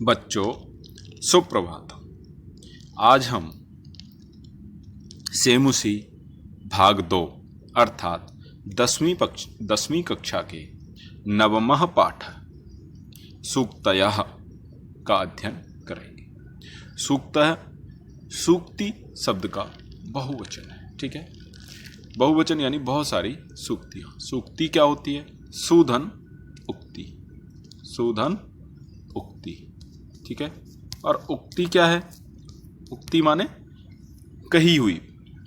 बच्चों सुप्रभात। आज हम सेमुसी भाग 2 अर्थात 10वीं कक्षा के नवमः पाठ सूक्तयः का अध्ययन करेंगे। सूक्तः सूक्ति शब्द का बहुवचन है। ठीक है, बहुवचन यानी बहुत सारी सूक्तियाँ। सूक्ति क्या होती है? सुधन उक्ति, सुधन उक्ति। ठीक है, और उक्ति क्या है? उक्ति माने कही हुई,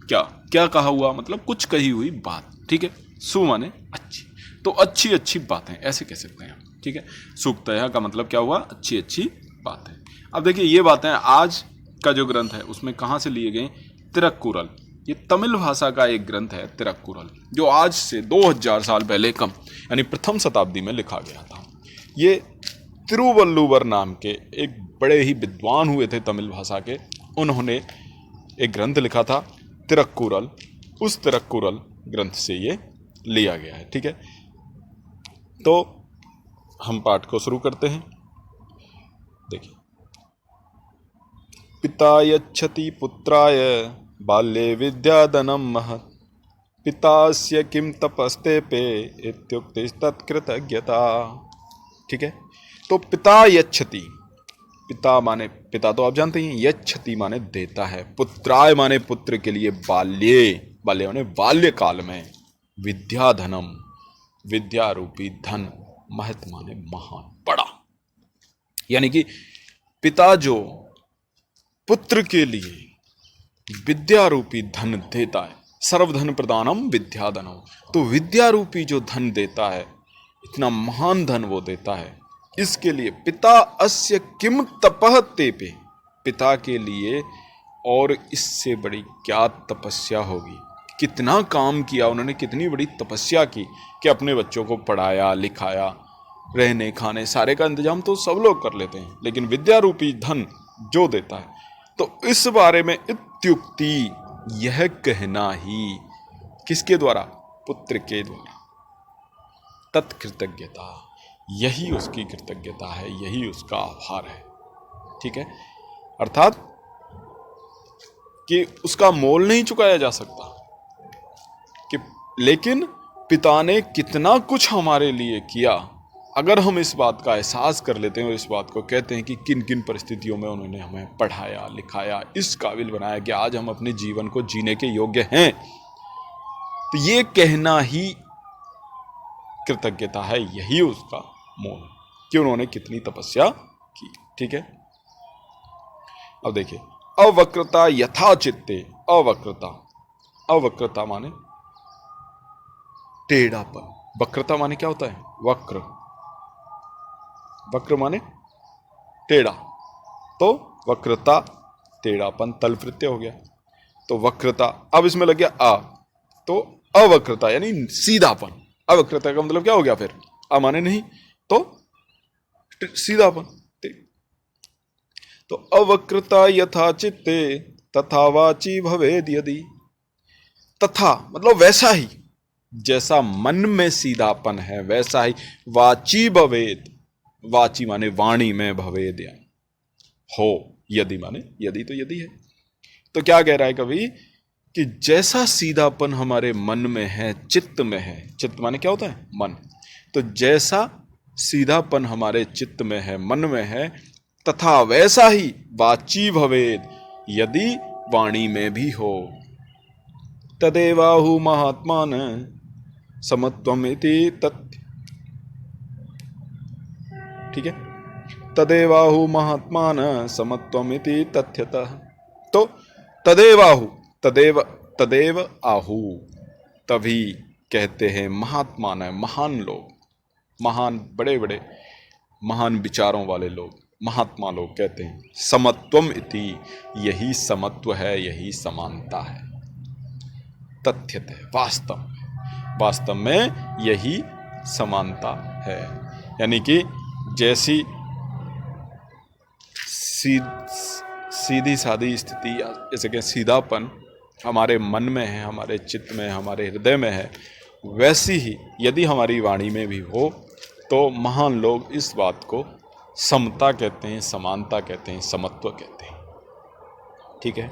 क्या क्या कहा हुआ, मतलब कुछ कही हुई बात। ठीक है, सु माने अच्छी, तो अच्छी अच्छी बातें ऐसे कह सकते हैं। ठीक है, सूक्तयः का मतलब क्या हुआ? अच्छी अच्छी बातें। अब देखिए, ये बातें आज का जो ग्रंथ है उसमें कहाँ से लिए गए? तिरुक्कुरल। ये तमिल भाषा का एक ग्रंथ है तिरुक्कुरल, जो आज से 2000 साल पहले कम यानी प्रथम शताब्दी में लिखा गया था। ये तिरुवल्लुवर नाम के एक बड़े ही विद्वान हुए थे तमिल भाषा के, उन्होंने एक ग्रंथ लिखा था तिरुक्कुरल। उस तिरुक्कुरल ग्रंथ से ये लिया गया है। ठीक है, तो हम पाठ को शुरू करते हैं। देखिए, पिता यच्छति पुत्राय बाल्ये विद्याधनं महत्, पितास्य किं तपस्तेपे इत्युक्तिस्तत्कृतज्ञता। ठीक है, तो पिता यच्छति, पिता माने पिता तो आप जानते हैं, यच्छति माने देता है, पुत्राय माने पुत्र के लिए, बाल्ये बाल्य माने बाल्यकाल में, विद्याधनम विद्या रूपी धन, महत माने महान बड़ा, यानी कि पिता जो पुत्र के लिए विद्या रूपी धन देता है, सर्वधन प्रदानम विद्याधनम, तो विद्या रूपी जो धन देता है, इतना महान धन वो देता है, इसके लिए पिता अस्य किम तपः तेपे, पिता के लिए और इससे बड़ी क्या तपस्या होगी। कितना काम किया उन्होंने, कितनी बड़ी तपस्या की कि अपने बच्चों को पढ़ाया लिखाया, रहने खाने सारे का इंतजाम तो सब लोग कर लेते हैं, लेकिन विद्या रूपी धन जो देता है, तो इस बारे में इत्युक्ति, यह कहना ही, किसके द्वारा? पुत्र के द्वारा। तत्कृतज्ञता, यही उसकी कृतज्ञता है, यही उसका आभार है। ठीक है, अर्थात कि उसका मोल नहीं चुकाया जा सकता कि, लेकिन पिता ने कितना कुछ हमारे लिए किया, अगर हम इस बात का एहसास कर लेते हैं और इस बात को कहते हैं कि किन किन परिस्थितियों में उन्होंने हमें पढ़ाया लिखाया, इस काबिल बनाया कि आज हम अपने जीवन को जीने के योग्य हैं, तो ये कहना ही कृतज्ञता है, यही उसका मोल कि उन्होंने कितनी तपस्या की। ठीक है, अब देखिए, अवक्रता यथा चित्ते, अवक्रता, अवक्रता माने टेढ़ापन। वक्रता माने क्या होता है? वक्र, वक्र माने टेढ़ा, तो वक्रता टेढ़ापन, तल प्रत्यय हो गया, तो वक्रता। अब इसमें लग गया अ, तो अवक्रता यानी सीधापन। अवक्रता का मतलब क्या हो गया फिर? अ माने नहीं, तो सीधापन। तो अवक्रता यथा चित्ते तथा वाची भवेद यदि, तथा मतलब वैसा ही, जैसा मन में सीधापन है वैसा ही वाची भवेद, वाची माने वाणी में, भवेद हो, यदि माने यदि, तो यदि है। तो क्या कह रहा है कवि कि जैसा सीधापन हमारे मन में है, चित्त में है, चित्त माने क्या होता है? मन, तो जैसा सीधापन हमारे चित्त में है, मन में है, तथा वैसा ही वाची भवेद, यदि वाणी में भी हो। तदेवाहु महात्मान समत्वमिति तथ्य। ठीक है, तदेवाहु महात्मान समत्वमिति तथ्यतः, तो तदेवाहु, तदेव आहु, तभी कहते हैं महात्मान, महान लोग, महान बड़े बड़े महान विचारों वाले लोग, महात्मा लोग कहते हैं, समत्वम इति, यही समत्व है, यही समानता है। तथ्यतः, वास्तव में यही समानता है, यानी कि जैसी सीधी सादी स्थिति, जैसे कि सीधापन हमारे मन में है, हमारे चित्त में, हमारे हृदय में है, वैसी ही यदि हमारी वाणी में भी हो, तो महान लोग इस बात को समता कहते हैं, समानता कहते हैं, समत्व कहते हैं। ठीक है,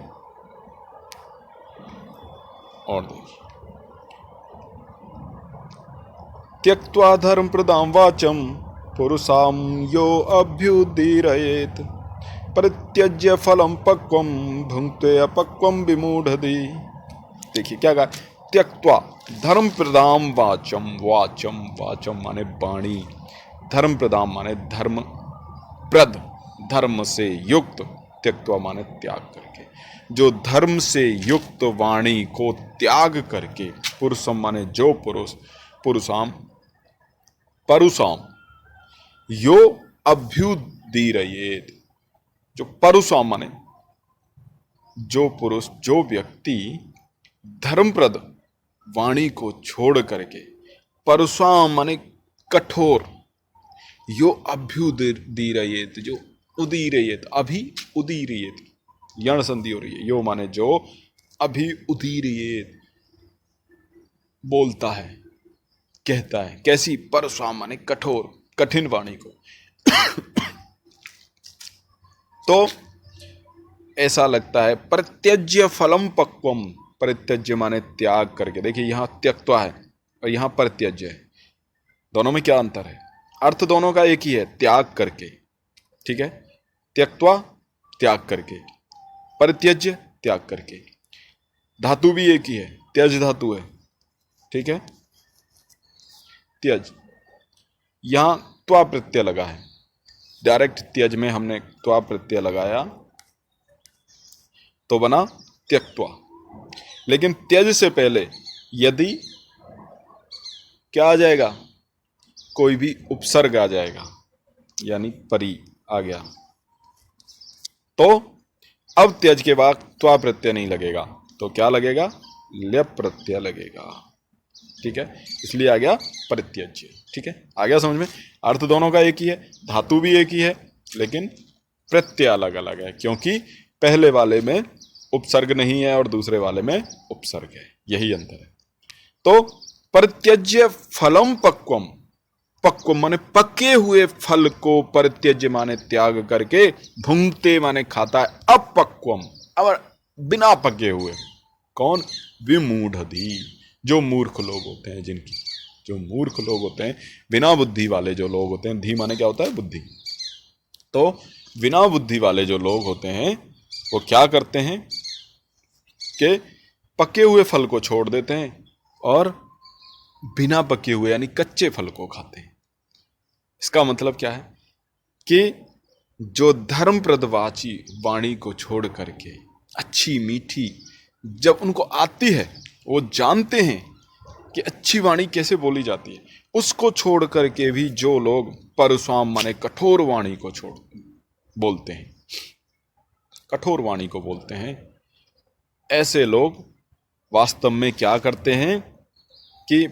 और देखिए, त्यक्त्वा धर्म प्रदाम वाचम पुरुषाम यो अभ्युदीरयेत परित्यज्य फलम पक्वम भुंक्ते अपक्वम विमूढ़धि। देखिए क्या कहा, त्यक्त्वा धर्म प्रदाम वाचम, वाचम वाचम माने वाणी, धर्म प्रदाम माने धर्म प्रद, धर्म से युक्त, त्यक्त्वा माने त्याग करके, जो धर्म से युक्त वाणी को त्याग करके, पुरुषम माने जो पुरुष, पुरुषाम परुषाम, यो अभ्युदीरयेत, जो परुषाम माने जो पुरुष, जो व्यक्ति धर्मप्रद वाणी को छोड़ करके, परुषाम माने कठोर, यो अभ्युदीरयेत, जो उदीरयेत, अभी उदीरयेत, यण संधि हो रही है, यो माने जो, अभी उदीरयेत बोलता है, कहता है, कैसी, परुषाम माने कठोर, कठिन वाणी को। तो ऐसा लगता है, परित्यज्य फलम पक्वम, परित्यज्य माने त्याग करके। देखिए यहां त्यक्त्वा है और यहां परित्यज्य है, दोनों में क्या अंतर है? अर्थ दोनों का एक ही है, त्याग करके। ठीक है, त्यक्त्वा त्याग करके, परित्यज्य त्याग करके, धातु भी एक ही है, त्यज धातु है। ठीक है, त्यज, यहां त्वा प्रत्यय लगा है, डायरेक्ट त्यज में हमने त्वा प्रत्यय लगाया तो बना त्यक्त्वा। लेकिन त्यज से पहले यदि क्या आ जाएगा, कोई भी उपसर्ग आ जाएगा, यानी परी आ गया, तो अब त्यज के बाद त्वा प्रत्यय नहीं लगेगा, तो क्या लगेगा, ल्यप प्रत्यय लगेगा। ठीक है, इसलिए आ गया परित्यज्य। ठीक है, आ गया समझ में? अर्थ दोनों का एक ही है, धातु भी एक ही है, लेकिन प्रत्यय अलग अलग है, क्योंकि पहले वाले में उपसर्ग नहीं है और दूसरे वाले में उपसर्ग है, यही अंतर है। तो परित्यज्य फलम पक्वम, पक्वम माने पके हुए फल को, परित्यज्य माने त्याग करके, भुंगते माने खाता है, अपक्वम और बिना पके हुए। कौन? विमूढ़धि, जो मूर्ख लोग होते हैं, जिनकी, जो मूर्ख लोग होते हैं, बिना बुद्धि वाले जो लोग होते हैं, धी माने क्या होता है, बुद्धि। तो बिना बुद्धि वाले जो लोग होते हैं वो क्या करते हैं कि पके हुए फल को छोड़ देते हैं और बिना पके हुए यानी कच्चे फल को खाते हैं। इसका मतलब क्या है कि जो धर्मप्रदवाची वाणी को छोड़ करके, अच्छी मीठी जब उनको आती है, वो जानते हैं कि अच्छी वाणी कैसे बोली जाती है, उसको छोड़ करके भी जो लोग परुषाम माने कठोर वाणी को छोड़ बोलते हैं, कठोर वाणी को बोलते हैं, ऐसे लोग वास्तव में क्या करते हैं कि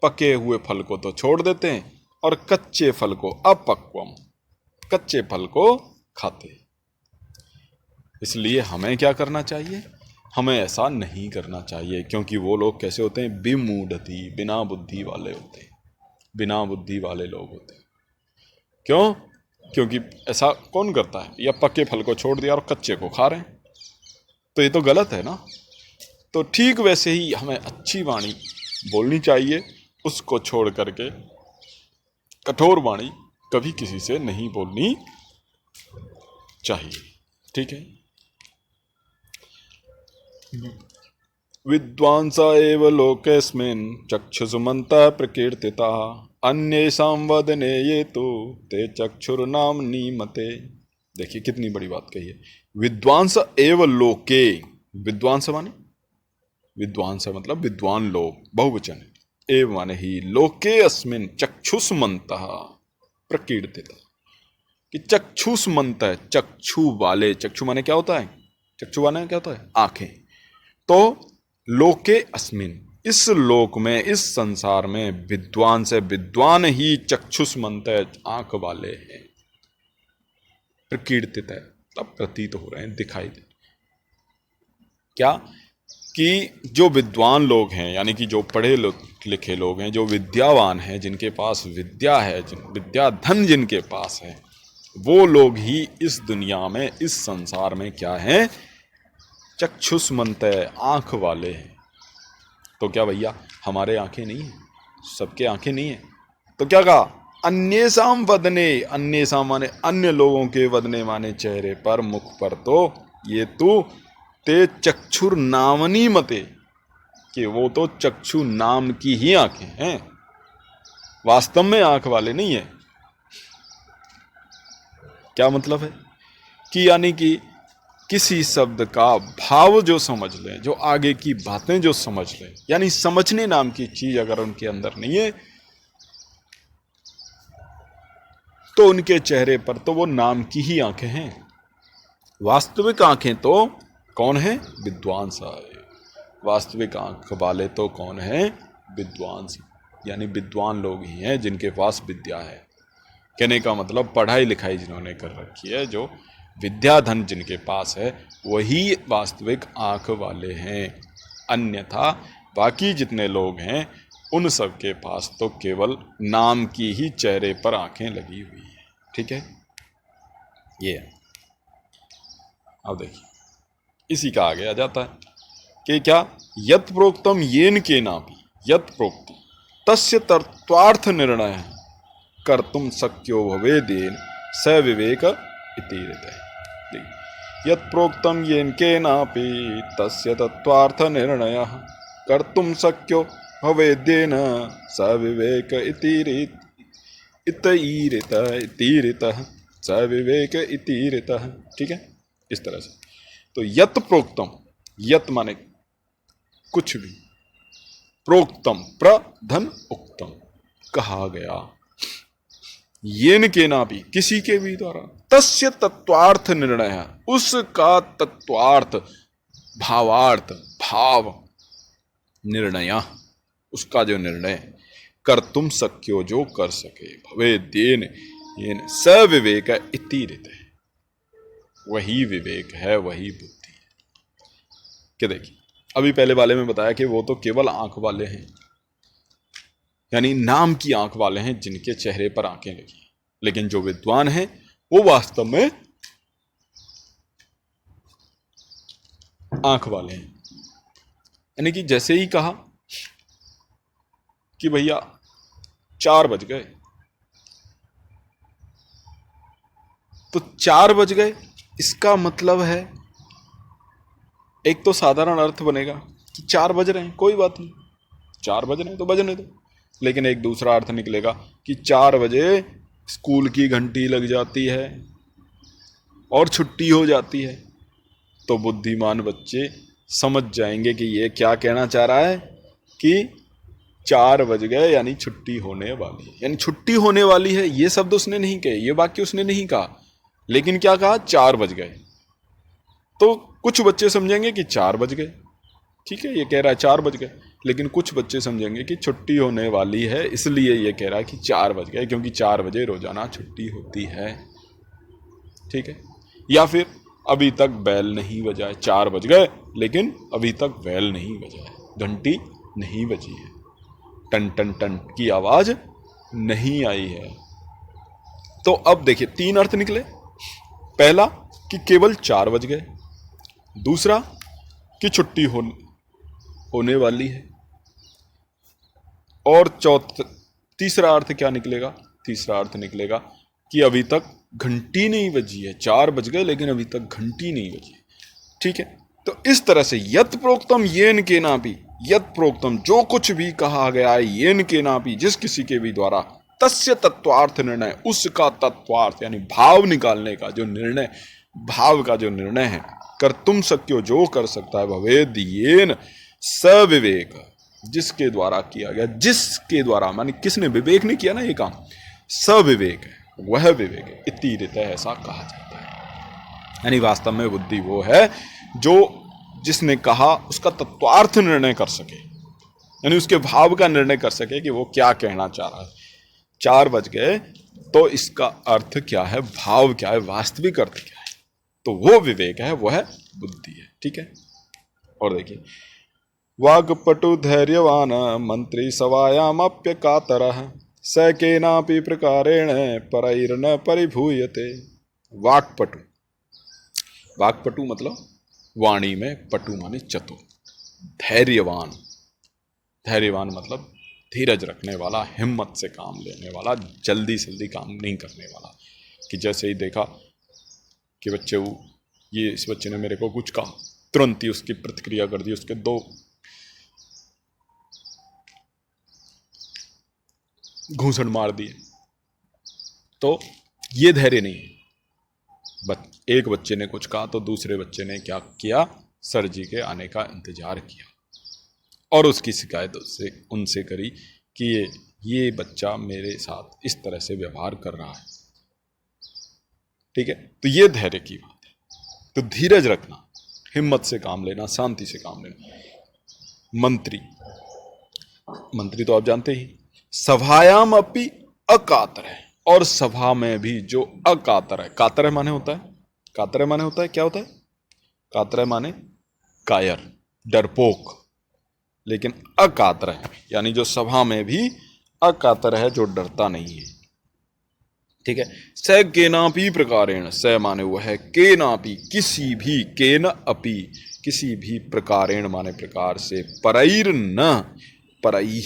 पके हुए फल को तो छोड़ देते हैं और कच्चे फल को, अपक्वम, कच्चे फल को खाते। इसलिए हमें क्या करना चाहिए, हमें ऐसा नहीं करना चाहिए, क्योंकि वो लोग कैसे होते हैं, विमूढ़धि, बिना बुद्धि वाले होते हैं, बिना बुद्धि वाले लोग होते हैं। क्यों? क्योंकि ऐसा कौन करता है, या पके फल को छोड़ दिया और कच्चे को खा रहे हैं, तो ये तो गलत है ना। तो ठीक वैसे ही हमें अच्छी वाणी बोलनी चाहिए, उसको छोड़ करके कठोर वाणी कभी किसी से नहीं बोलनी चाहिए। ठीक है, विद्वांसा एव लोकेस्मिन् चक्षुषमन्तः प्रकीर्तिताः अन्येषां वदने ये तो ते चक्षुर्नाम नीमते। देखिए कितनी बड़ी बात कही है, विद्वांस एव लोके, विद्वांस माने, विद्वांस मतलब विद्वान लोग, बहुवचन है, एव माने ही, लोके अस्मिन् चक्षुषमन्तः प्रकीर्तिता, कि चक्षुषमंत है, चक्षु वाले, चक्षु माने क्या होता है, चक्षु माने क्या होता है, आंखें। तो लोके अस्मिन, इस लोक में, इस संसार में, विद्वान से, विद्वान ही चक्षुष्मंत है, आंख वाले हैं, प्रकीर्तित है, तब प्रतीत हो रहे हैं, दिखाई दे। क्या कि जो विद्वान लोग हैं, यानी कि जो पढ़े लिखे लोग हैं, जो विद्यावान हैं, जिनके पास विद्या है, विद्या धन जिनके पास है, वो लोग ही इस दुनिया में, इस संसार में क्या हैं? चक्षुष्मंत, आंख वाले हैं। तो क्या भैया हमारे आंखें नहीं है? सबके आंखें नहीं है? तो क्या कहा? अन्येषाम वदने, अन्येषाम माने अन्य लोगों के, वदने माने चेहरे पर, मुख पर, तो ये तू ते चक्षुर नामनी मते, कि वो तो चक्षु नाम की ही आंखें हैं, वास्तव में आंख वाले नहीं है। क्या मतलब है? कि यानी कि किसी शब्द का भाव जो समझ लें, जो आगे की बातें जो समझ लें, यानी समझने नाम की चीज अगर उनके अंदर नहीं है तो उनके चेहरे पर तो वो नाम की ही आंखें हैं। वास्तविक आंखें तो कौन है? विद्वान साहब। वास्तविक आंख वाले तो कौन है? विद्वान, यानी विद्वान लोग ही हैं जिनके पास विद्या है। कहने का मतलब पढ़ाई लिखाई जिन्होंने कर रखी है, जो विद्याधन जिनके पास है, वही वास्तविक आंख वाले हैं। अन्यथा बाकी जितने लोग हैं उन सब के पास तो केवल नाम की ही चेहरे पर आंखें लगी हुई है। ठीक है, ये अब देखिए इसी का आगे आ जाता है कि क्या? यत् प्रोक्तम येन के नापि, यत् प्रोक्तम तस्य तत्वार्थ निर्णय कर्तुम शक्यो भवेदेन स विवेक इति रीते। यत् प्रोक्तम येन केनापि तस्य तत्वार्थ निर्णय कर्तुम शक्यो भवेदेन स विवेक इति रीतः स विवेक इति रीतः। ठीक है, इस तरह से। तो यत् प्रोक्तम, यत् माने कुछ भी, प्रोक्तम प्रधन उक्तम कहा गया, येन के ना भी किसी के भी द्वारा, तस्य तत्वार्थ निर्णय, उसका तत्वार्थ, भावार्थ, भाव, निर्णय, उसका जो निर्णय कर तुम सक्यो, जो कर सके, भवे देन येन स विवेक इति रीते, वही विवेक है, वही बुद्धि है। क्या देखिए अभी पहले वाले में बताया कि वो तो केवल आंख वाले हैं, यानी नाम की आंख वाले हैं जिनके चेहरे पर आंखें लगी, लेकिन जो विद्वान हैं वो वास्तव में आंख वाले हैं। यानी कि जैसे ही कहा कि भैया 4 बज गए, तो 4 बज गए, इसका मतलब है एक तो साधारण अर्थ बनेगा कि 4 बज रहे हैं, कोई बात नहीं, 4 बज रहे हैं तो बजने दो। लेकिन एक दूसरा अर्थ निकलेगा कि 4 बजे स्कूल की घंटी लग जाती है और छुट्टी हो जाती है, तो बुद्धिमान बच्चे समझ जाएंगे कि ये क्या कहना चाह रहा है कि 4 बज गए यानी छुट्टी होने वाली है, यानी छुट्टी होने वाली है। ये शब्द उसने नहीं कहे, ये वाक्य उसने नहीं कहा, लेकिन क्या कहा? 4 बज गए। तो कुछ बच्चे समझेंगे कि 4 बज गए, ठीक है, ये कह रहा है 4 बज गए, लेकिन कुछ बच्चे समझेंगे कि छुट्टी होने वाली है, इसलिए ये कह रहा है कि 4 बज गए, क्योंकि 4 बजे रोजाना छुट्टी होती है। ठीक है, या फिर अभी तक बेल नहीं बजा है, 4 बज गए लेकिन अभी तक बेल नहीं बजा है, घंटी नहीं बजी है, टन टन टन की आवाज नहीं आई है। तो अब देखिए 3 अर्थ निकले। पहला कि केवल 4 बज गए, दूसरा कि छुट्टी होने वाली है, और तीसरा अर्थ क्या निकलेगा? तीसरा अर्थ निकलेगा कि अभी तक घंटी नहीं बजी है, 4 बज गए लेकिन अभी तक घंटी नहीं बजी है। ठीक है, तो इस तरह से यत् प्रोक्तम येन के नापि, यत् प्रोक्तम जो कुछ भी कहा गया है, येन के नापि जिस किसी के भी द्वारा, तस्य तत्वार्थ निर्णय उसका तत्वार्थ यानी भाव निकालने का जो निर्णय, भाव का जो निर्णय है, कर तुम सक्यो जो कर सकता है, भवेद येन सविवेक जिसके द्वारा किया गया, जिसके द्वारा माने किसने विवेक नहीं किया ना ये काम, सविवेक है, वह विवेक है, इति रीते ऐसा कहा जाता है। यानी वास्तव में बुद्धि वो है जो जिसने कहा उसका तत्वार्थ निर्णय कर सके, यानी उसके भाव का निर्णय कर सके कि वो क्या कहना चाह रहा है। 4 बज गए तो इसका अर्थ क्या है, भाव क्या है, वास्तविक अर्थ क्या है, तो वो विवेक है, वह बुद्धि है। ठीक है, और देखिए वाग्पटु धैर्यवान मंत्री सवायामप्य कातरः स केनापि प्रकारेण परैर्न परिभूयते। वाक्पटु, वाक्पटु मतलब वाणी में, पटु माने चतुर। धैर्यवान, धैर्यवान मतलब धीरज रखने वाला, हिम्मत से काम लेने वाला, जल्दी जल्दी काम नहीं करने वाला। कि जैसे ही देखा कि बच्चे ये इस बच्चे ने मेरे को कुछ कहा, तुरंत ही उसकी प्रतिक्रिया कर दी, उसके 2 घूंसड़ मार दिए, तो ये धैर्य नहीं है। एक बच्चे ने कुछ कहा तो दूसरे बच्चे ने क्या किया, सर जी के आने का इंतजार किया और उसकी शिकायत उनसे करी कि ये बच्चा मेरे साथ इस तरह से व्यवहार कर रहा है। ठीक है, तो ये धैर्य की बात है। तो धीरज रखना, हिम्मत से काम लेना, शांति से काम लेना। मंत्री, मंत्री तो आप जानते ही, सभायाम अपि अकातर है, और सभा में भी जो अकातर है, कातर है माने होता है, कातर है माने होता है, क्या होता है, कातर है माने कायर, डरपोक, लेकिन अकातर है यानी जो सभा में भी अकातर है, जो डरता नहीं है। ठीक है, स केनापि प्रकारेण, स माने हुआ है केनापि किसी भी, केन अपि किसी भी, प्रकारेण माने प्रकार से, परैर न, परई,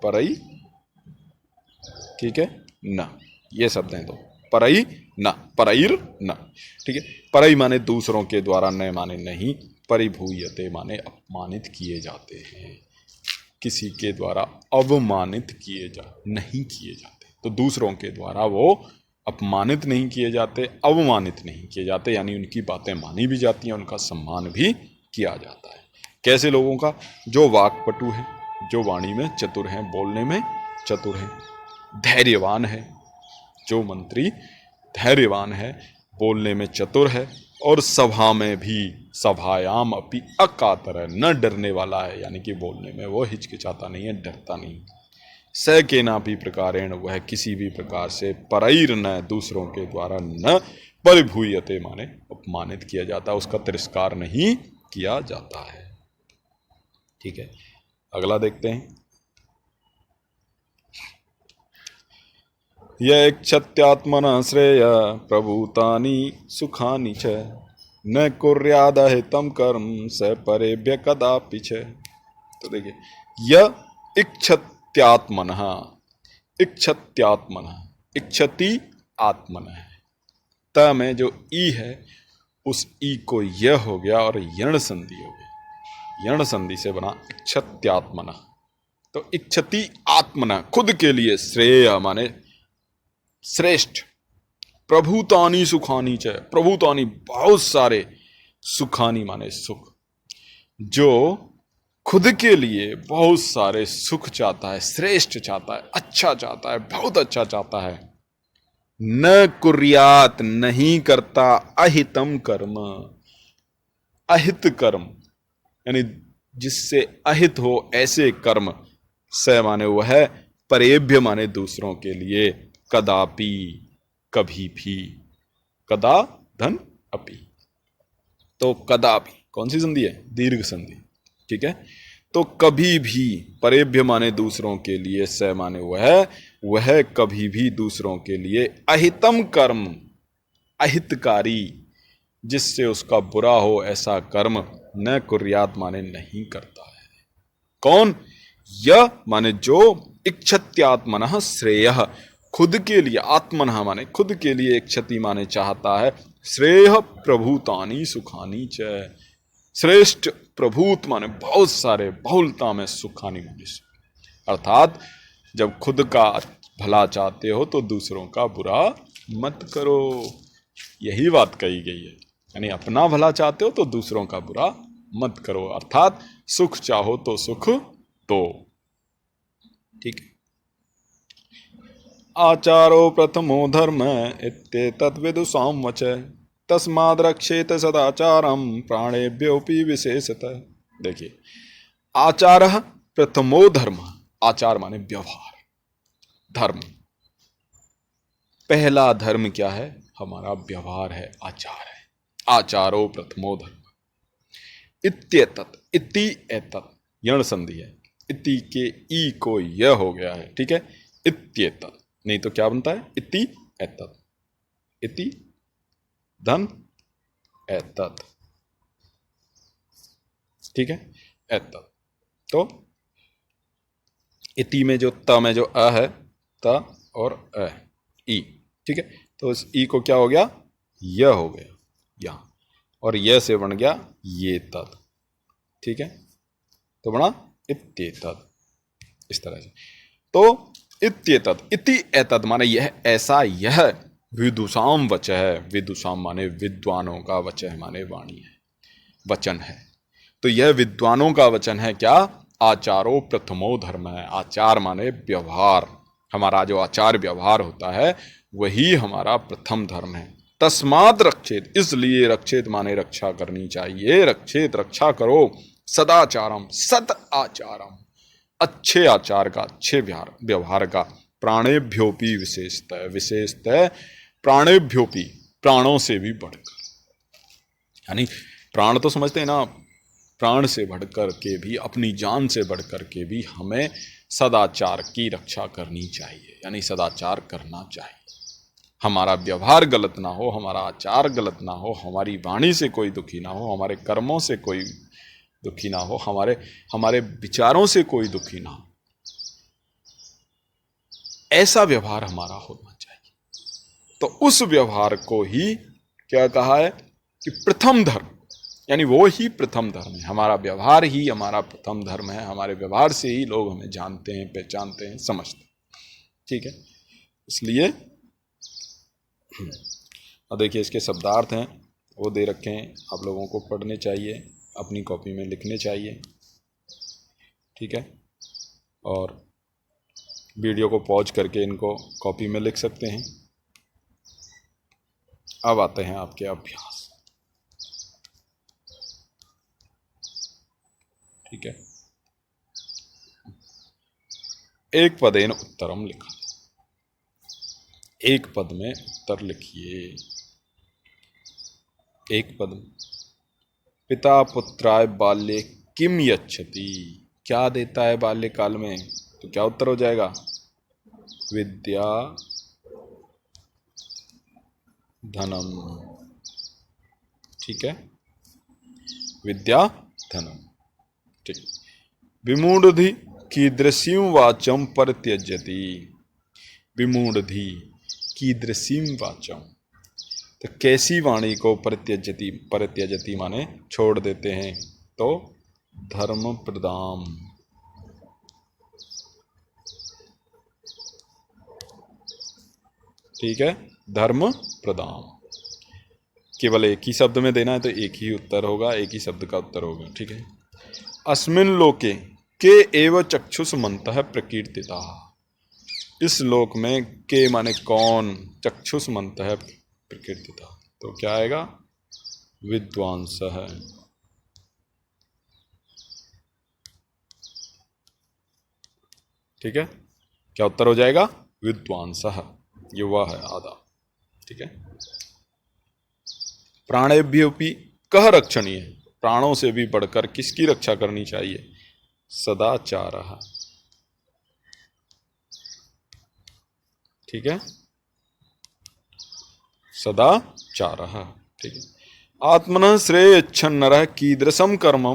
परई, ठीक है, न, ये शब्द हैं, तो परई न, परैर न। ठीक है, परई माने दूसरों के द्वारा, न माने नहीं, परिभूयते माने अपमानित किए जाते हैं, किसी के द्वारा अवमानित नहीं किए जाते। तो दूसरों के द्वारा वो अपमानित नहीं किए जाते, अवमानित नहीं किए जाते, यानी उनकी बातें मानी भी जाती हैं, उनका सम्मान भी किया जाता है। कैसे लोगों का, जो वाक्पटु है, जो वाणी में चतुर हैं, बोलने में चतुर हैं, धैर्यवान है, जो मंत्री धैर्यवान है, बोलने में चतुर है, और सभा में भी, सभायाम अपि अकातर है, न डरने वाला है, यानी कि बोलने में वो हिचकिचाता नहीं है, डरता नहीं। स केनापि प्रकारेण, वह किसी भी प्रकार से, परैर न, दूसरों के द्वारा, न परिभूयते माने अपमानित किया जाता, उसका तिरस्कार नहीं किया जाता है। ठीक है, अगला देखते हैं। य इच्छत्यात्मनः श्रेय प्रभूतानि सुखानि च, न कुर्यादहितं कर्म स परेभ्य कदापि च। तो देखिए, य इच्छत्यात्मनः, इच्छत्यात्मनः, इच्छति आत्मनः, त में जो ई है, उस ई को य हो गया और यण संधि हो गई, यण संधि से बना इच्छत्यात्मनः। तो इच्छति आत्मनः, खुद के लिए, श्रेय माने श्रेष्ठ, प्रभूतानि सुखानि च, प्रभूतानि बहुत सारे, सुखानि माने सुख, जो खुद के लिए बहुत सारे सुख चाहता है, श्रेष्ठ चाहता है, अच्छा चाहता है, बहुत अच्छा चाहता है। न कुर्यात, नहीं करता, अहितम कर्म, अहित कर्म यानी जिससे अहित हो ऐसे कर्म, स माने वह है, परेभ्य माने दूसरों के लिए, कदापि कभी भी, कदा धन अपि, तो कदापि कौन सी संधि है, दीर्घ संधि। ठीक है, तो कभी भी, परेभ्य माने दूसरों के लिए, स माने वह कभी भी दूसरों के लिए, अहितम कर्म, अहितकारी, जिससे उसका बुरा हो ऐसा कर्म, न कुर्यात माने नहीं करता है। कौन, यह माने जो, इच्छत्यात्मनः श्रेयः, खुद के लिए, आत्मनः माने खुद के लिए, इच्छति माने चाहता है, श्रेयः प्रभूतानि सुखानि च, श्रेष्ठ, प्रभूत माने बहुत सारे, बहुलता में, सुखानि माने सुख, अर्थात जब खुद का भला चाहते हो तो दूसरों का बुरा मत करो, यही बात कही गई है। यानी अपना भला चाहते हो तो दूसरों का बुरा मत करो, अर्थात सुख चाहो तो सुख दो। ठीक है, आचारो प्रथमो धर्म इत्येतत् विदुषां वचः, तस्माद् रक्षेत सदाचारं प्राणेभ्योऽपि विशेषतः। देखिए, आचारः प्रथमो धर्म, आचार माने व्यवहार, धर्म, पहला धर्म क्या है, हमारा व्यवहार है, आचार है। आचारो प्रथमो धर्म, इत्येतत्, इति एतत्, यण संधि है, इति के ई को य हो गया है, ठीक है। इत्येतत्, नहीं तो क्या बनता है, इति एतत्, इति धन एतत्, ठीक है। एतत्, तो इति में जो त में जो अ है, त और अ, ई, ठीक है। तो इस ई को क्या हो गया, य हो गया यहां, और य से बन गया ये तत्, ठीक है। तो बना इत्येतत्, इस तरह से। तो इत्येतत्, इति एतत् माने यह, ऐसा, यह विदुषाम वचः है। विदुषाम माने विद्वानों का, वचः माने वाणी है, वचन है। तो यह विद्वानों का वचन है। क्या, आचारो प्रथमो धर्म है। आचार माने व्यवहार, हमारा जो आचार व्यवहार होता है वही हमारा प्रथम धर्म है। तस्मात् रक्षेत, इसलिए रक्षेत माने रक्षा करनी चाहिए। रक्षेत, रक्षा करो। सदाचारम, सद आचारम, अच्छे आचार का, अच्छे व्यवहार का। प्राणेभ्योपि विशेषतः, विशेषतः प्राणेभ्योपि, प्राणों से भी बढ़कर, यानी प्राण तो समझते हैं ना, प्राण से बढ़कर के भी, अपनी जान से बढ़कर के भी हमें सदाचार की रक्षा करनी चाहिए, यानी सदाचार करना चाहिए। हमारा व्यवहार गलत ना हो, हमारा आचार गलत ना हो, हमारी वाणी से कोई दुखी ना हो, हमारे कर्मों से कोई दुखी ना हो, हमारे विचारों से कोई दुखी ना हो, ऐसा व्यवहार हमारा होना चाहिए। तो उस व्यवहार को ही क्या कहा है कि प्रथम धर्म, यानी वो ही प्रथम धर्म है। हमारा व्यवहार ही हमारा प्रथम धर्म है। हमारे व्यवहार से ही लोग हमें जानते हैं, पहचानते हैं, समझते हैं, ठीक है। इसलिए और देखिए इसके शब्दार्थ हैं, वो दे रखे हैं, आप लोगों को पढ़ने चाहिए, अपनी कॉपी में लिखने चाहिए, ठीक है। और वीडियो को पॉज करके इनको कॉपी में लिख सकते हैं। अब आते हैं आपके अभ्यास, ठीक है। एक पदेन उत्तरम लिखा, एक पद में उत्तर लिखिए। एक पद में, पिता पुत्राय बाल्ये किम यच्छति, क्या देता है बाल्यकाल में, तो क्या उत्तर हो जाएगा, विद्या धनम, ठीक है, विद्या धनम, ठीक। विमूढ़धि कीदृशीं वाचम परित्यजति, विमूढ़धि कीदृशीं वाचम, तो कैसी वाणी को परित्यजति, परित्यजति माने छोड़ देते हैं, तो धर्म प्रदाम, ठीक है, धर्म प्रदाम। केवल एक ही शब्द में देना है तो एक ही उत्तर होगा, एक ही शब्द का उत्तर होगा, ठीक है। अस्मिन लोके के एव चक्षुष मंतः प्रकीर्तिता, इस लोक में के माने कौन, चक्षुष मंतः प्रकीर्तिता, तो क्या आएगा, विद्वांस है, ठीक है। क्या उत्तर हो जाएगा, विद्वांस, युवा है आधा, ठीक है। प्राणेभ्योपि कह रक्षणीय, प्राणों से भी बढ़कर किसकी रक्षा करनी चाहिए, सदाचार, ठीक है, सदाचार, ठीक है। आत्मनः श्रेय इच्छन् नरः कीदृशम कर्म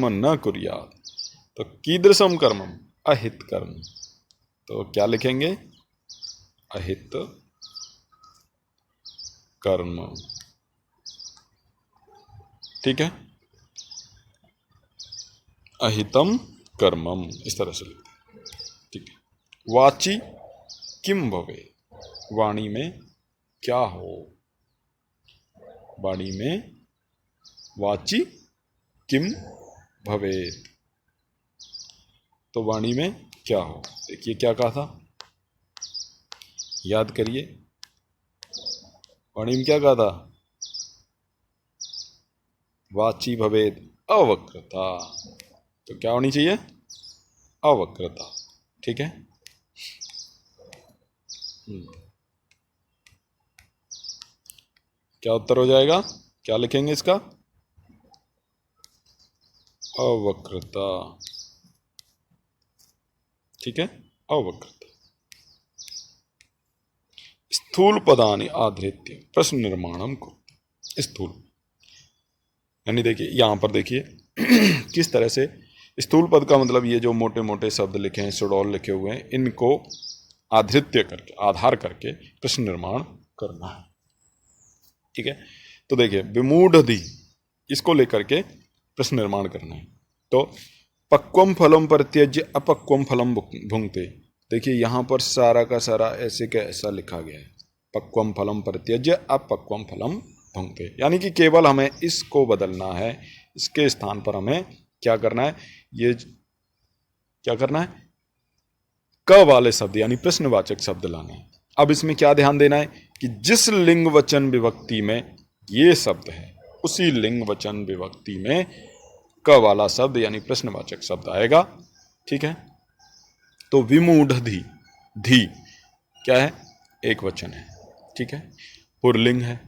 न कुर्यात्, तो कीदृशम कर्मम, अहित कर्म, तो क्या लिखेंगे, अहित कर्म, ठीक है, अहितम कर्मम, इस तरह से लिखते हैं, ठीक है। वाची किम भवे, वाणी में क्या हो, वाणी में वाची किम भवेत, तो वाणी में क्या हो, देखिए क्या कहा था, याद करिए, वाणी में क्या कहा था, वाची भवेत अवक्रता, तो क्या होनी चाहिए, अवक्रता, ठीक है। क्या उत्तर हो जाएगा, क्या लिखेंगे इसका, अवक्रता, ठीक है, अवकृत। स्थूल पदानि आधृत्य प्रश्न निर्माणम को, स्थूल यानी देखिए यहां पर देखिए किस तरह से स्थूल पद का मतलब ये जो मोटे मोटे शब्द लिखे हैं, सुडौल लिखे हुए हैं, इनको आधृत्य करके, आधार करके प्रश्न निर्माण करना है। ठीक है, तो देखिए विमूढ़धि, इसको लेकर के प्रश्न निर्माण करना है। तो पक्वम फलम परित्यज्य अपक्वम फलम भुंक्ते, देखिए यहाँ पर सारा का सारा ऐसे का ऐसा लिखा गया है, पक्वम फलम परित्यज्य अपक्वम फलम भुंक्ते, यानी कि केवल हमें इसको बदलना है, इसके स्थान पर हमें क्या करना है, ये क्या करना है, क वाले शब्द यानी प्रश्नवाचक शब्द लाना है। अब इसमें क्या ध्यान देना है कि जिस लिंग वचन विभक्ति में ये शब्द है, उसी लिंग वचन विभक्ति में क वाला शब्द यानी प्रश्नवाचक शब्द आएगा। ठीक है, तो विमूढ़धि, धी क्या है, एक वचन है। ठीक है, पुरलिंग है।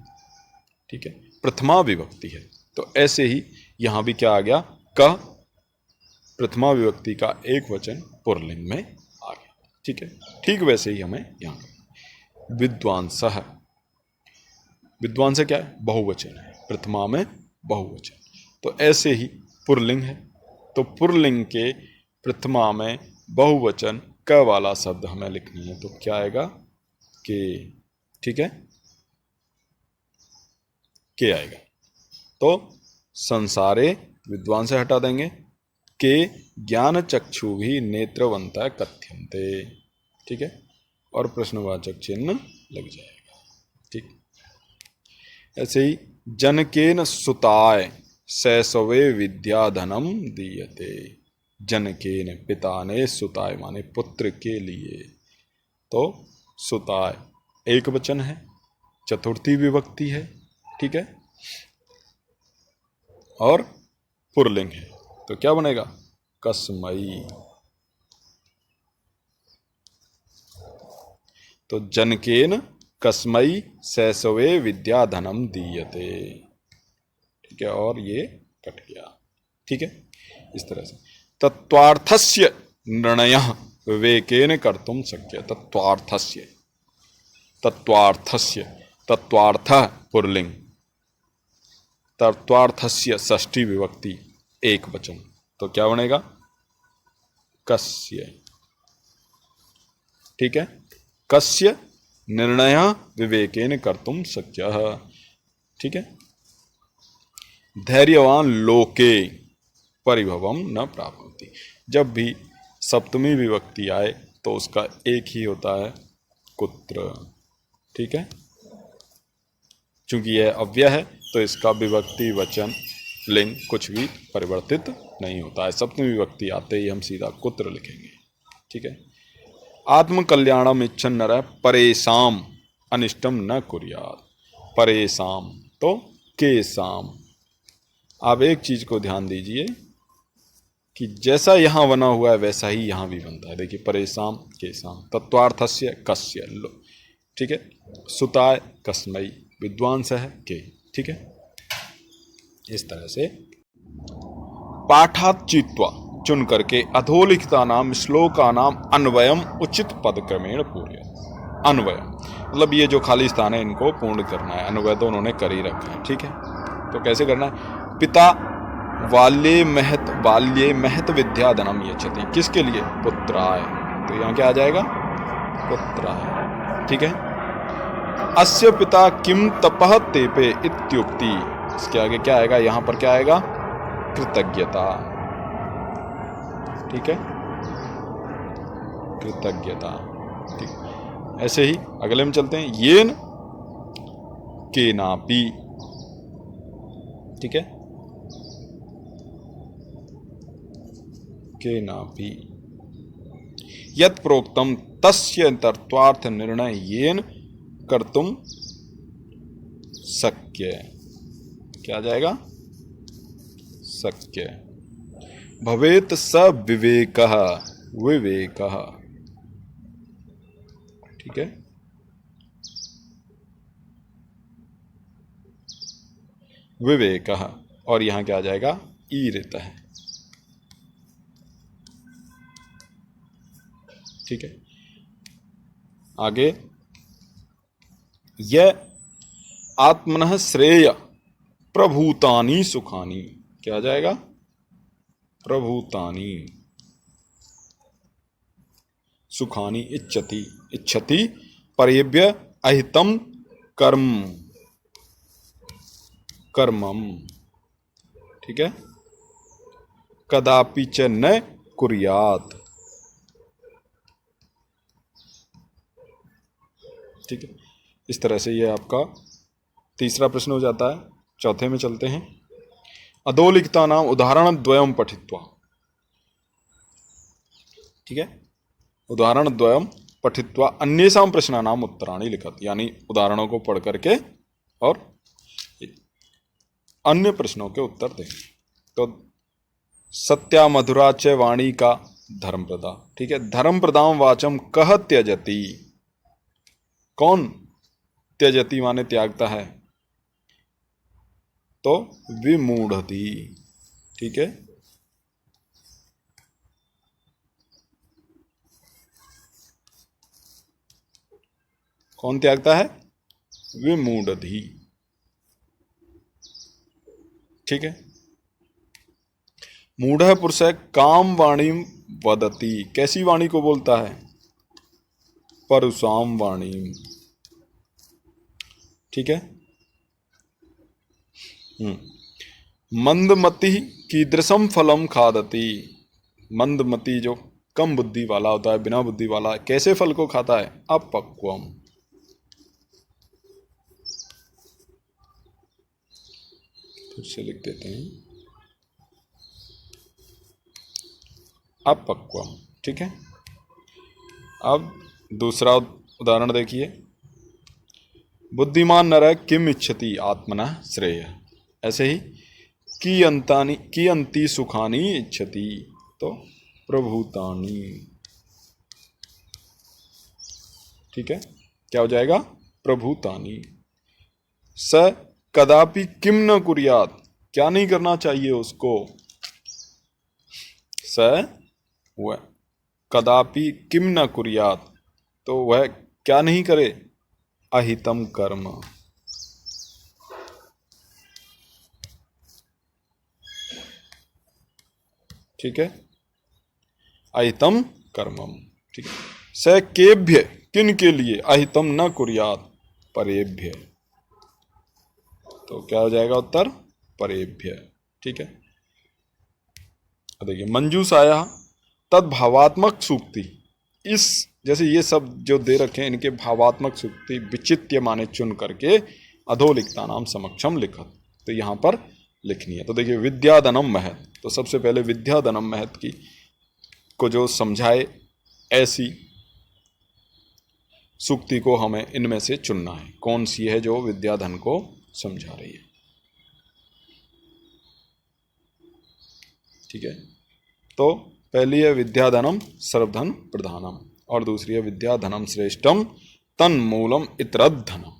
ठीक है, प्रथमा विभक्ति है। तो ऐसे ही यहां भी क्या आ गया, क प्रथमा विभक्ति का एक वचन पुरलिंग में आ गया। ठीक है, ठीक वैसे ही हमें यहां विद्वांसः, विद्वांस क्या है, बहुवचन है, प्रथमा में बहुवचन, तो ऐसे ही पुरलिंग है। तो पुरलिंग के प्रथमा में बहुवचन क वाला शब्द हमें लिखनी है, तो क्या आएगा, के। ठीक है, के आएगा। तो संसारे विद्वान से हटा देंगे, के ज्ञान चक्षु भी नेत्रवंत कथ्यन्ते। ठीक है, और प्रश्नवाचक चिन्ह लग जाएगा। ठीक, ऐसे ही जनकेन सुताय शैशवे विद्याधनम दीयते, जनकेन पिता ने, सुताय माने पुत्र के लिए, तो सुताय एक वचन है, चतुर्थी विभक्ति है। ठीक है, और पुरलिंग है, तो क्या बनेगा, कस्मई। तो जनकेन कस्मई शैशवे विद्याधनम दीयते। ठीक है, और ये कट गया। ठीक है, इस तरह से तत्वार्थस्य निर्णयः विवेकेन कर्तुम शक्य। तत्वार्थस्य, तत्वार्थस्य, तत्वार्थ पुरलिंग, तत्वार्थस्य षष्ठी विभक्ति एक वचन, तो क्या बनेगा, कस्य। ठीक है, कस्य निर्णय विवेकेन कर्तुम शक्यः। ठीक है, धैर्यवान लोके परिभवम न प्राप्नोति, जब भी सप्तमी विभक्ति आए तो उसका एक ही होता है, कुत्र। ठीक है, चूंकि यह अव्यय है तो इसका विभक्ति वचन लिंग कुछ भी परिवर्तित नहीं होता है, सप्तमी विभक्ति आते ही हम सीधा कुत्र लिखेंगे। ठीक है, आत्मकल्याणम इच्छन नरः परेशान अनिष्टम न कुर्यात्। परेशान तो केशाम। आप एक चीज को ध्यान दीजिए कि जैसा यहां बना हुआ है वैसा ही यहां भी बनता है। देखिए, परेशान केशाम, तत्वार्थस्य कस्य लो। ठीक है, सुताय कस्मई, विद्वांस है के। ठीक है, इस तरह से पाठात चित्वा चुन करके अधोलिखिता नाम श्लोका नाम अन्वयम उचित पद क्रमेण पूर्य। अन्वयम मतलब ये जो खाली स्थान है इनको पूर्ण करना है, अन्वय तो उन्होंने कर ही रखा है। ठीक है, तो कैसे करना है, पिता बाल्ये महत विद्याधनम यच्छति, किसके लिए, पुत्राय, तो यहाँ क्या आ जाएगा, पुत्राय। ठीक है, अस्य पिता किम तपः तेपे इत्युक्ति, इसके आगे क्या आएगा, यहां पर क्या आएगा, कृतज्ञता। ठीक है, कृतज्ञता। ठीक, ऐसे ही अगले में चलते हैं, येन केनापि। ठीक है, केनापि यत् प्रोक्तम तस्य तत्वार्थ निर्णय येन कर्तुम शक्य, क्या जाएगा, शक्य। भवेत स विवेकः, विवेकः। ठीक है, विवेकः, और यहां क्या आ जाएगा, ईरितः। ठीक है। आगे, यह आत्मनः श्रेय प्रभूतानि सुखानि, क्या आ जाएगा? प्रभूतानि सुखानि इच्छति, इच्छति परेभ्य अहितम कर्म, कर्मम, ठीक है। कदापि च न कुर्यात, ठीक है। इस तरह से ये आपका तीसरा प्रश्न हो जाता है। चौथे में चलते हैं। अधोलिखिता नाम उदाहरण द्वयम पठित्वा, ठीक है। उदाहरण द्वयम पठित्वा अन्येषां प्रश्नानाम उत्तराणि लिखत, यानी उदाहरणों को पढ़ करके और अन्य प्रश्नों के उत्तर दें। तो सत्या मधुरा च वाणी का धर्मप्रदा, ठीक है। धर्मप्रदाम वाचम कह त्यजति, कौन त्यजति माने त्यागता है? तो विमूढ़ति, ठीक है। कौन त्यागता है? विमूढ़धि, ठीक है। मूढ़ पुरुष काम वाणी वदति, कैसी वाणी को बोलता है? परुषाम वाणी, ठीक है। मंदमति कीदृशम फलम खादति, मंदमति जो कम बुद्धि वाला होता है, बिना बुद्धि वाला, कैसे फल को खाता है? अपक्वम, फिर से लिख देते हैं, अपक्वम, ठीक है। अब दूसरा उदाहरण देखिए। बुद्धिमान नर किम इच्छति आत्मना श्रेय, ऐसे ही की अंति सुखानी इच्छति, तो प्रभूतानी, ठीक है। क्या हो जाएगा? प्रभूतानी। स कदापि किम न कुर्यात, क्या नहीं करना चाहिए उसको? स वह कदापि किम न कुर्यात, तो वह क्या नहीं करे? अहितम कर्म, ठीक है। अहितम कर्मम, ठीक है। स केभ्य, किन के लिए? अहितम न कुर्यात परेभ्य, तो क्या हो जाएगा उत्तर? परेभ्य, ठीक है। देखिए, मंजूषाया तद भावात्मक सूक्ति, इस जैसे ये सब जो दे रखे हैं इनके भावात्मक सूक्ति विचित्य माने चुन करके अधोलिखिता नाम समक्षम लिखत, तो यहाँ पर लिखनी है। तो देखिए, विद्याधनम महत, तो सबसे पहले विद्याधनम महत की को जो समझाए ऐसी सूक्ति को हमें इनमें से चुनना है। कौन सी है जो विद्याधन को समझा रही है, ठीक है। तो पहली है विद्याधनम सर्वधन प्रधानम, और दूसरी है विद्याधनम श्रेष्ठम तन्मूलम इतरद्धनम,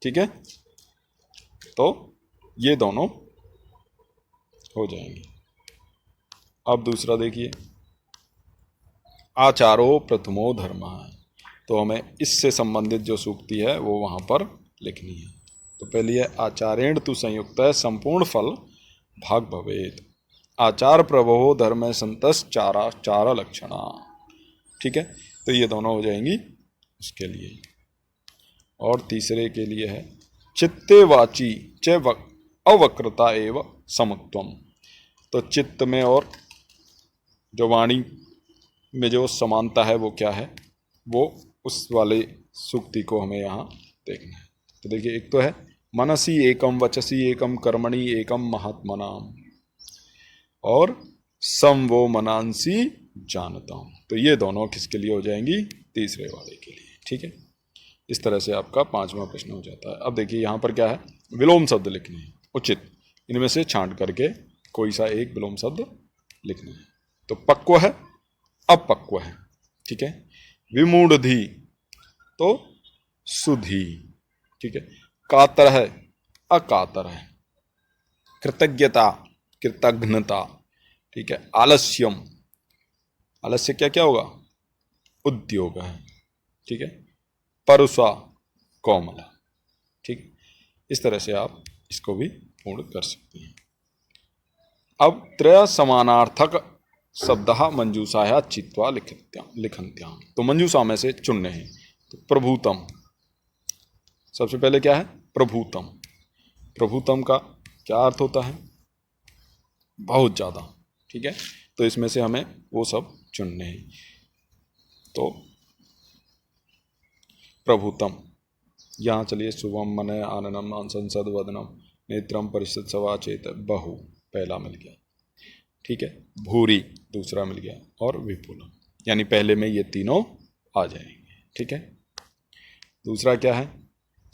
ठीक है। तो ये दोनों हो जाएंगे। अब दूसरा देखिए, आचारो प्रथमो धर्म, तो हमें इससे संबंधित जो सूक्ति है वो वहां पर लिखनी है। तो पहली है आचारेण तु संयुक्त है संपूर्ण फल भाग भवेत, आचार प्रभो धर्म संतस चारा चार लक्षणा, ठीक है। तो ये दोनों हो जाएंगी इसके लिए। और तीसरे के लिए है चित्ते वाची च अवक्रता एव समत्वम, तो चित्त में और जो वाणी में जो समानता है वो क्या है? वो उस वाले सूक्ति को हमें यहाँ देखना है। तो देखिए, एक तो है मनसी एकम वचसी एकम कर्मणि एकम महात्मनाम, और सम वो मनांसी जानता हूँ, तो ये दोनों किसके लिए हो जाएंगी? तीसरे वाले के लिए, ठीक है। इस तरह से आपका पांचवा प्रश्न हो जाता है। अब देखिए, यहाँ पर क्या है? विलोम शब्द लिखने हैं उचित, इनमें से छांट करके कोई सा एक विलोम शब्द लिखना है। तो पक्व है, अपक्व है, ठीक है। विमूढ़धि, तो सुधी, ठीक है। कातर है, अकातर है। कृतज्ञता, कृतघ्नता, ठीक है। आलस्यम, आलस्य क्या क्या होगा? उद्योग है, ठीक है। परुषा कोमल, ठीक। इस तरह से आप इसको भी पूर्ण कर सकते हैं। अब त्रय समानार्थक शब्द मंजूषाया चित्वा लिखन्त्याम, तो मंजूषा में से चुनने हैं। तो प्रभुतम, सबसे पहले क्या है? प्रभुतम। प्रभुतम का क्या अर्थ होता है? बहुत ज़्यादा, ठीक है। तो इसमें से हमें वो सब चुनने हैं। तो प्रभुतम, यहाँ चलिए, शुभम मन आननम संसद वदनम नेत्रम परिषद सवाचेत बहु पहला मिल गया, ठीक है। भूरी दूसरा मिल गया, और विपुलम, यानी पहले में ये तीनों आ जाएंगे, ठीक है। दूसरा क्या है?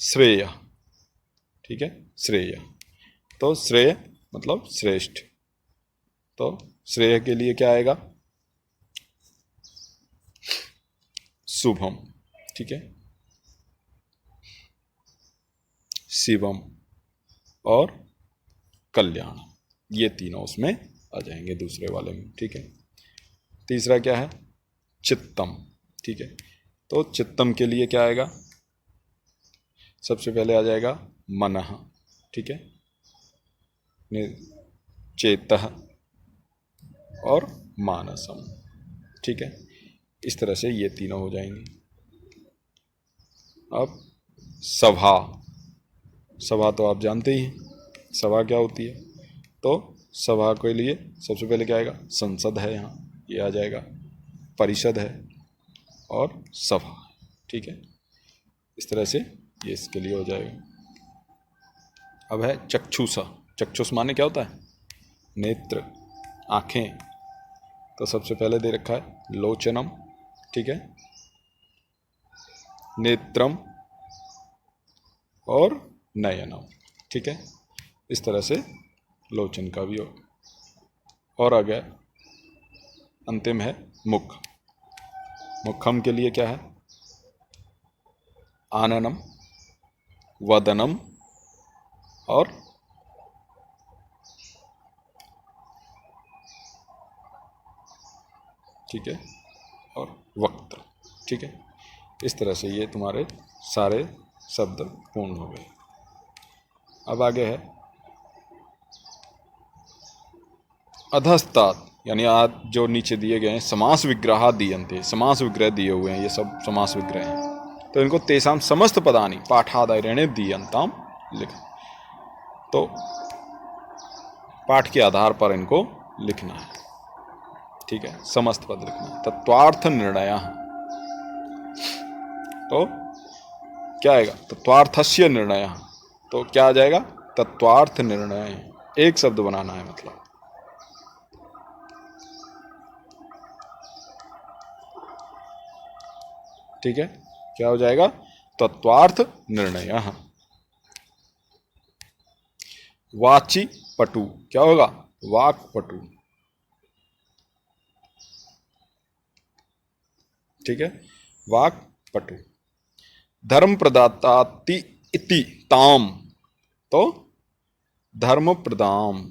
श्रेय, ठीक है। श्रेय, तो श्रेय मतलब श्रेष्ठ, तो श्रेय के लिए क्या आएगा? शुभम, ठीक है। शिवम और कल्याण, ये तीनों उसमें आ जाएंगे दूसरे वाले में, ठीक है। तीसरा क्या है? चित्तम, ठीक है। तो चित्तम के लिए क्या आएगा? सबसे पहले आ जाएगा मनः, ठीक है। चेतः और मानसम, ठीक है। इस तरह से ये तीनों हो जाएंगे। अब सभा, सभा तो आप जानते ही हैं, सभा क्या होती है। तो सभा के लिए सबसे पहले क्या आएगा? संसद है, यहाँ ये आ जाएगा। परिषद है और सभा, ठीक है। इस तरह से ये इसके लिए हो जाएगा। अब है चक्षुषा। चक्षुष माने क्या होता है? नेत्र, आँखें। तो सबसे पहले दे रखा है लोचनम, ठीक है। नेत्रम और नयनम, ठीक है। इस तरह से लोचन का भी हो। और आ गया अंतिम है मुख। मुखम के लिए क्या है? आननम, वदनम और ठीक है, और वक्त्र, ठीक है। इस तरह से ये तुम्हारे सारे शब्द पूर्ण हो गए। अब आगे है अधस्तात, यानी आज जो नीचे दिए गए हैं समास विग्रह दीयन्ते, समास विग्रह दिए हुए हैं, ये सब समास विग्रह हैं। तो इनको तेसाम समस्त पदानी पाठादायरेणे दीयन्ताम लिख, तो पाठ के आधार पर इनको लिखना है, ठीक है। समस्त पद लिखना है। तत्वार्थ निर्णय, तो क्या आएगा? तत्वार्थस्य निर्णय, तो क्या आ जाएगा? तत्वार्थ निर्णय, एक शब्द बनाना है मतलब, ठीक है। क्या हो जाएगा? तत्वार्थ निर्णय। वाची पटु, क्या होगा? वाक पटु, ठीक है। वाक पटु। धर्म प्रदाताति इति ताम, तो धर्म प्रदाम,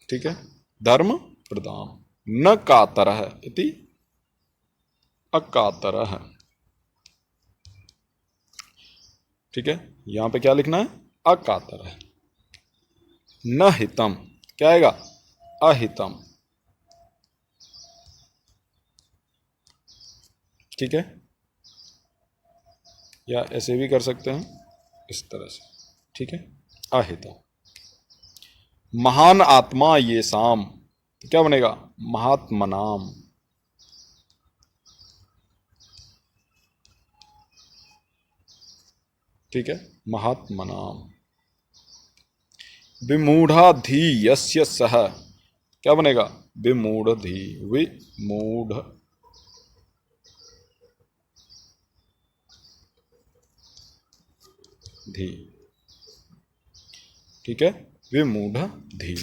ठीक है। धर्म प्रदाम। न कातरः इति अकातरः, ठीक है। यहां पे क्या लिखना है? अकातरः। न हितम, क्या आएगा? अहितम, ठीक है। या ऐसे भी कर सकते हैं, इस तरह से, ठीक है। अहितम। महान आत्मा ये शाम, तो क्या बनेगा? महात्मनाम, ठीक है। महात्मनाम। विमूढ़ाधि यस्य सह, क्या बनेगा? विमूढ़धि, विमूढ़, धी, ठीक है। विमूढ़ धी।